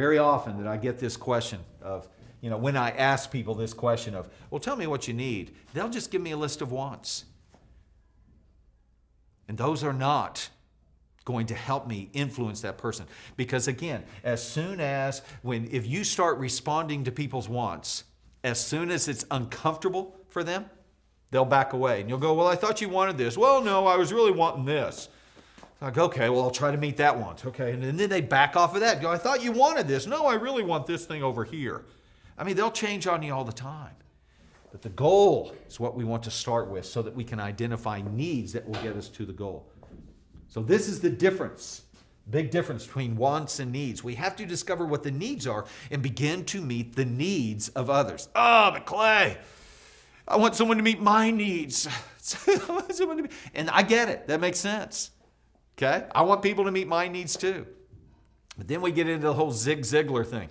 very often that I get this question of, when I ask people this question of, well, tell me what you need, they'll just give me a list of wants. And those are not going to help me influence that person. Because again, if you start responding to people's wants, as soon as it's uncomfortable for them, they'll back away. And you'll go, well, I thought you wanted this. Well, no, I was really wanting this. Like, okay, well, I'll try to meet that want. Okay, and then they back off of that. Go, I thought you wanted this. No, I really want this thing over here. I mean, they'll change on you all the time. But the goal is what we want to start with so that we can identify needs that will get us to the goal. So this is the difference, big difference between wants and needs. We have to discover what the needs are and begin to meet the needs of others. Oh, but Clay, I want someone to meet my needs. And I get it. That makes sense. Okay? I want people to meet my needs too. But then we get into the whole Zig Ziglar thing.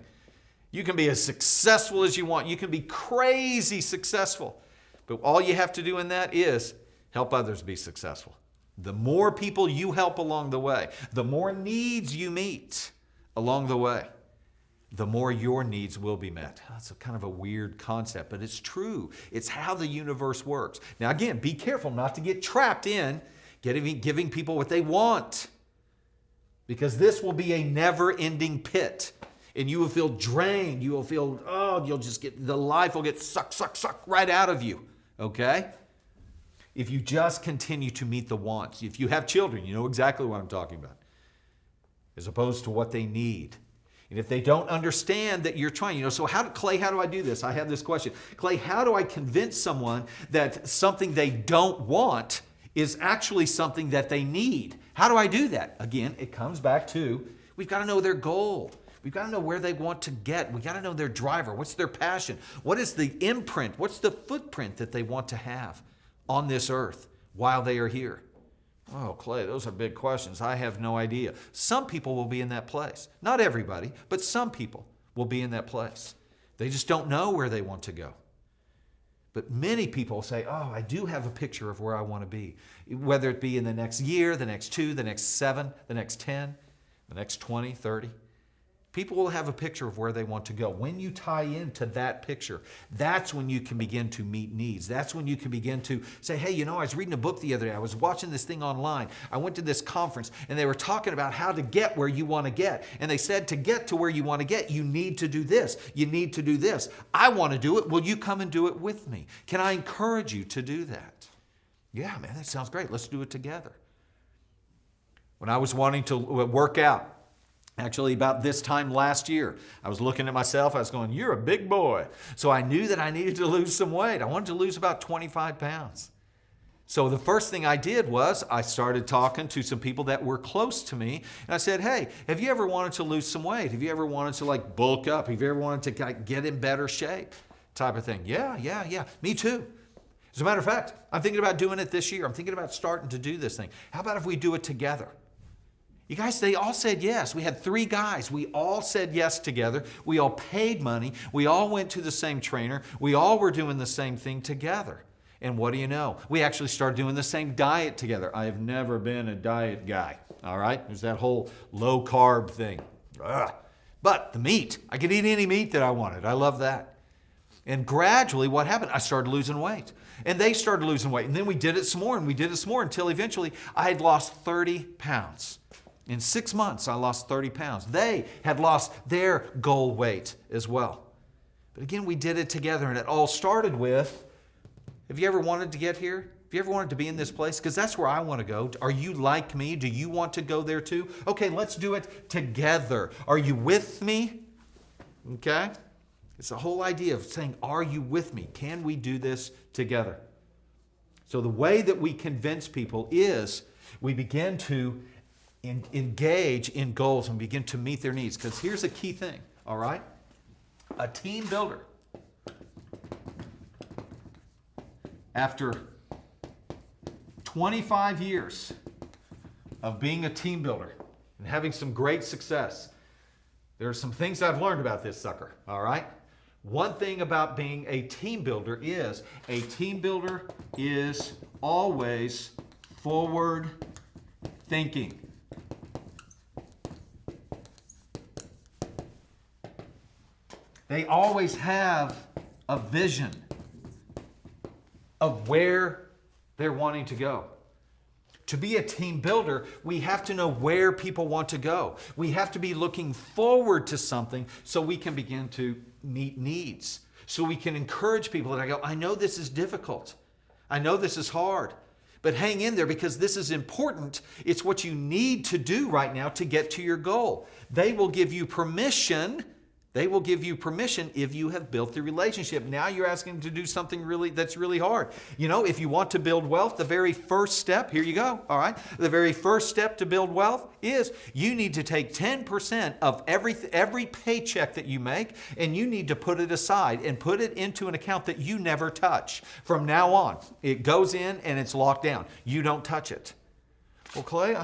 You can be as successful as you want. You can be crazy successful. But all you have to do in that is help others be successful. The more people you help along the way, the more needs you meet along the way, the more your needs will be met. That's kind of a weird concept, but it's true. It's how the universe works. Now again, be careful not to get trapped in giving people what they want, because this will be a never-ending pit. And you will feel drained. You will feel, the life will get sucked right out of you. Okay? If you just continue to meet the wants. If you have children, you know exactly what I'm talking about. As opposed to what they need. And if they don't understand that you're trying, so Clay, how do I do this? I have this question. Clay, how do I convince someone that something they don't want is actually something that they need? How do I do that? Again, it comes back to, we've got to know their goal. We've got to know where they want to get. We've got to know their driver. What's their passion? What is the imprint? What's the footprint that they want to have on this earth while they are here? Oh, Clay, those are big questions. I have no idea. Some people will be in that place. Not everybody, but some people will be in that place. They just don't know where they want to go. But many people say, oh, I do have a picture of where I want to be. Whether it be in the next year, the next 2, the next 7, the next 10, the next 20, 30. People will have a picture of where they want to go. When you tie into that picture, that's when you can begin to meet needs. That's when you can begin to say, hey, I was reading a book the other day. I was watching this thing online. I went to this conference, and they were talking about how to get where you want to get. And they said, to get to where you want to get, you need to do this. You need to do this. I want to do it. Will you come and do it with me? Can I encourage you to do that? Yeah, man, that sounds great. Let's do it together. When I was wanting to work out, actually, about this time last year, I was looking at myself. I was going, you're a big boy. So I knew that I needed to lose some weight. I wanted to lose about 25 pounds. So the first thing I did was I started talking to some people that were close to me. And I said, hey, have you ever wanted to lose some weight? Have you ever wanted to bulk up? Have you ever wanted to get in better shape? Type of thing. Yeah. Me too. As a matter of fact, I'm thinking about doing it this year. I'm thinking about starting to do this thing. How about if we do it together? You guys, they all said yes. We had 3 guys. We all said yes together. We all paid money. We all went to the same trainer. We all were doing the same thing together. And what do you know? We actually started doing the same diet together. I have never been a diet guy, all right? There's that whole low-carb thing. Ugh. But the meat, I could eat any meat that I wanted. I love that. And gradually, what happened? I started losing weight. And they started losing weight. And then we did it some more, and we did it some more until eventually I had lost 30 pounds. In 6 months, I lost 30 pounds. They had lost their goal weight as well. But again, we did it together, and it all started with, have you ever wanted to get here? Have you ever wanted to be in this place? Because that's where I want to go. Are you like me? Do you want to go there too? Okay, let's do it together. Are you with me? Okay? It's the whole idea of saying, are you with me? Can we do this together? So the way that we convince people is we begin to engage in goals and begin to meet their needs. Because here's a key thing, all right? A team builder, after 25 years of being a team builder and having some great success, there are some things I've learned about this sucker, all right? One thing about being a team builder is always forward thinking. They always have a vision of where they're wanting to go. To be a team builder, we have to know where people want to go. We have to be looking forward to something so we can begin to meet needs. So we can encourage people that I go, I know this is difficult. I know this is hard. But hang in there because this is important. It's what you need to do right now to get to your goal. They will give you permission. They will give you permission if you have built the relationship. Now you're asking them to do something that's really hard. You know, if you want to build wealth, the very first step, here you go, all right? The very first step to build wealth is you need to take 10% of every paycheck that you make, and you need to put it aside and put it into an account that you never touch. From now on, it goes in and it's locked down. You don't touch it. Well, Clay,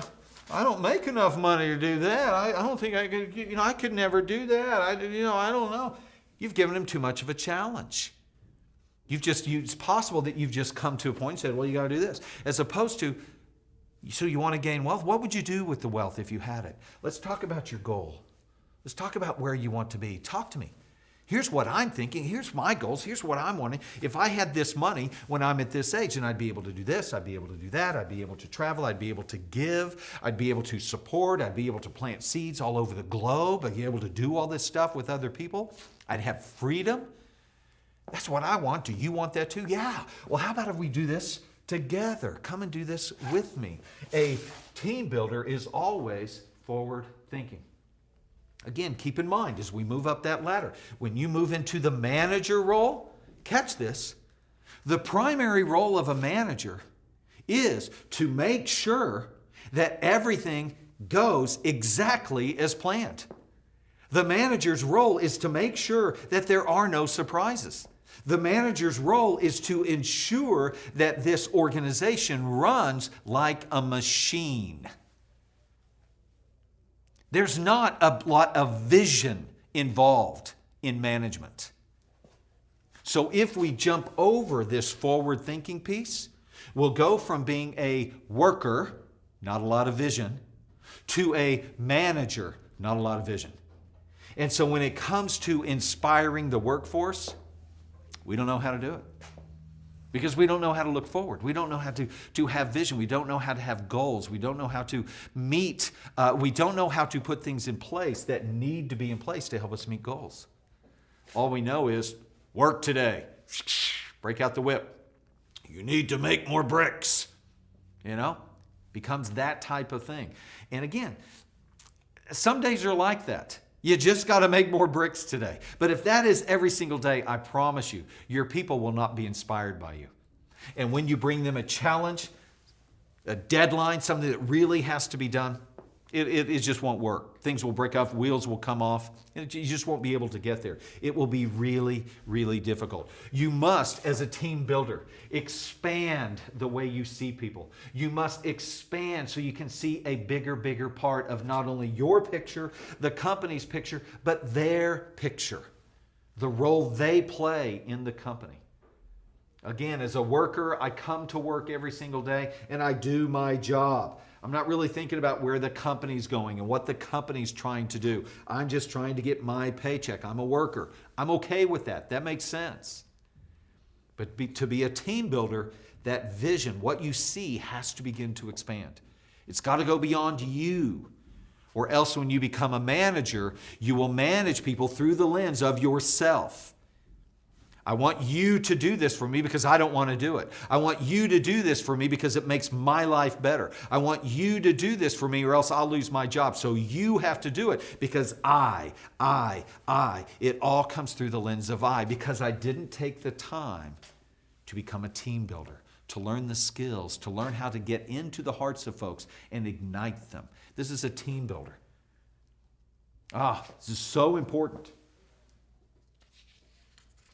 I don't make enough money to do that. I don't think I could, I could never do that. I don't know. You've given him too much of a challenge. It's possible that you've just come to a point and said, well, you got to do this. As opposed to, so you want to gain wealth? What would you do with the wealth if you had it? Let's talk about your goal. Let's talk about where you want to be. Talk to me. Here's what I'm thinking. Here's my goals. Here's what I'm wanting. If I had this money when I'm at this age, then I'd be able to do this. I'd be able to do that. I'd be able to travel. I'd be able to give. I'd be able to support. I'd be able to plant seeds all over the globe. I'd be able to do all this stuff with other people. I'd have freedom. That's what I want. Do you want that too? Yeah. Well, how about if we do this together? Come and do this with me. A team builder is always forward thinking. Again, keep in mind as we move up that ladder, when you move into the manager role, catch this, the primary role of a manager is to make sure that everything goes exactly as planned. The manager's role is to make sure that there are no surprises. The manager's role is to ensure that this organization runs like a machine. There's not a lot of vision involved in management. So if we jump over this forward thinking piece, we'll go from being a worker, not a lot of vision, to a manager, not a lot of vision. And so when it comes to inspiring the workforce, we don't know how to do it. Because we don't know how to look forward. We don't know how to have vision. We don't know how to have goals. We don't know how to meet. We don't know how to put things in place that need to be in place to help us meet goals. All we know is work today. Break out the whip. You need to make more bricks. Becomes that type of thing. And again, some days are like that. You just got to make more bricks today. But if that is every single day, I promise you, your people will not be inspired by you. And when you bring them a challenge, a deadline, something that really has to be done, it just won't work. Things will break off, wheels will come off, and you just won't be able to get there. It will be really, really difficult. You must, as a team builder, expand the way you see people. You must expand so you can see a bigger part of not only your picture, the company's picture, but their picture, the role they play in the company. Again, as a worker, I come to work every single day and I do my job. I'm not really thinking about where the company's going and what the company's trying to do. I'm just trying to get my paycheck. I'm a worker. I'm okay with that. That makes sense. But to be a team builder, that vision, what you see, has to begin to expand. It's got to go beyond you. Or else when you become a manager, you will manage people through the lens of yourself. I want you to do this for me because I don't want to do it. I want you to do this for me because it makes my life better. I want you to do this for me or else I'll lose my job. So you have to do it because I. It all comes through the lens of I because I didn't take the time to become a team builder, to learn the skills, to learn how to get into the hearts of folks and ignite them. This is a team builder. This is so important.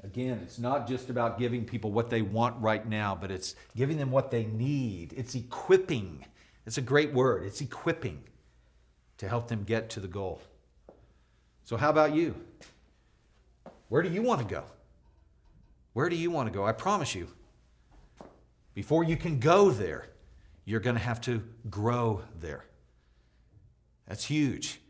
Again, it's not just about giving people what they want right now, but it's giving them what they need. It's equipping. It's a great word. It's equipping to help them get to the goal. So how about you? Where do you want to go? Where do you want to go? I promise you, before you can go there, you're going to have to grow there. That's huge.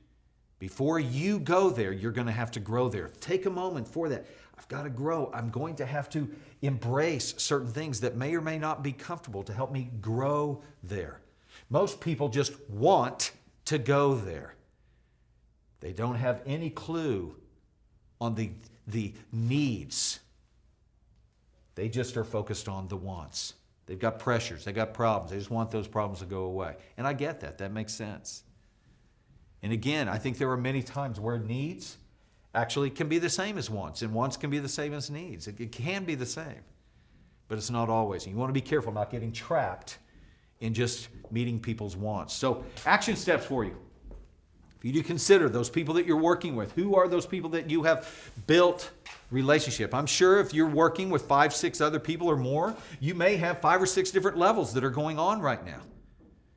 Before you go there, you're going to have to grow there. Take a moment for that. I've got to grow. I'm going to have to embrace certain things that may or may not be comfortable to help me grow there. Most people just want to go there. They don't have any clue on the needs. They just are focused on the wants. They've got pressures. They've got problems. They just want those problems to go away. And I get that. That makes sense. And again, I think there are many times where needs actually can be the same as wants, and wants can be the same as needs. It can be the same, but it's not always. And you want to be careful not getting trapped in just meeting people's wants. So, action steps for you. For you to consider those people that you're working with. Who are those people that you have built relationship? I'm sure if you're working with 5, 6 other people or more, you may have 5 or 6 different levels that are going on right now.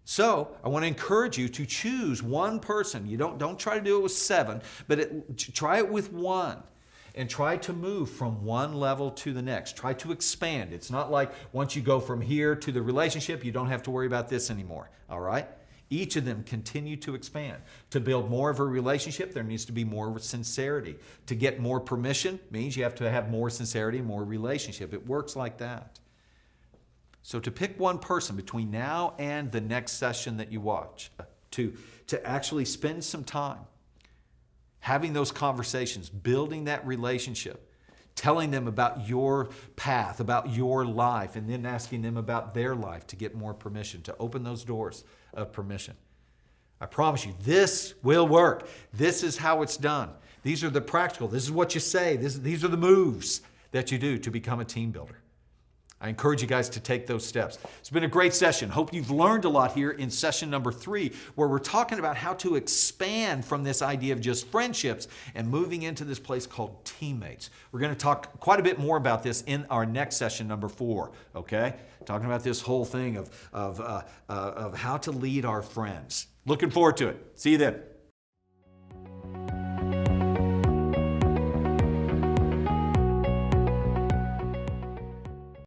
So I want to encourage you to choose one person. You don't try to do it with 7, but try it with 1. And try to move from one level to the next. Try to expand. It's not like once you go from here to the relationship, you don't have to worry about this anymore. All right? Each of them continue to expand. To build more of a relationship, there needs to be more sincerity. To get more permission means you have to have more sincerity, more relationship. It works like that. So to pick one person between now and the next session that you watch, to actually spend some time having those conversations, building that relationship, telling them about your path, about your life, and then asking them about their life to get more permission, to open those doors of permission. I promise you, this will work. This is how it's done. These are the practical. This is what you say. These are the moves that you do to become a team builder. I encourage you guys to take those steps. It's been a great session. Hope you've learned a lot here in session number 3, where we're talking about how to expand from this idea of just friendships and moving into this place called teammates. We're going to talk quite a bit more about this in our next session number 4, okay? Talking about this whole thing of how to lead our friends. Looking forward to it. See you then.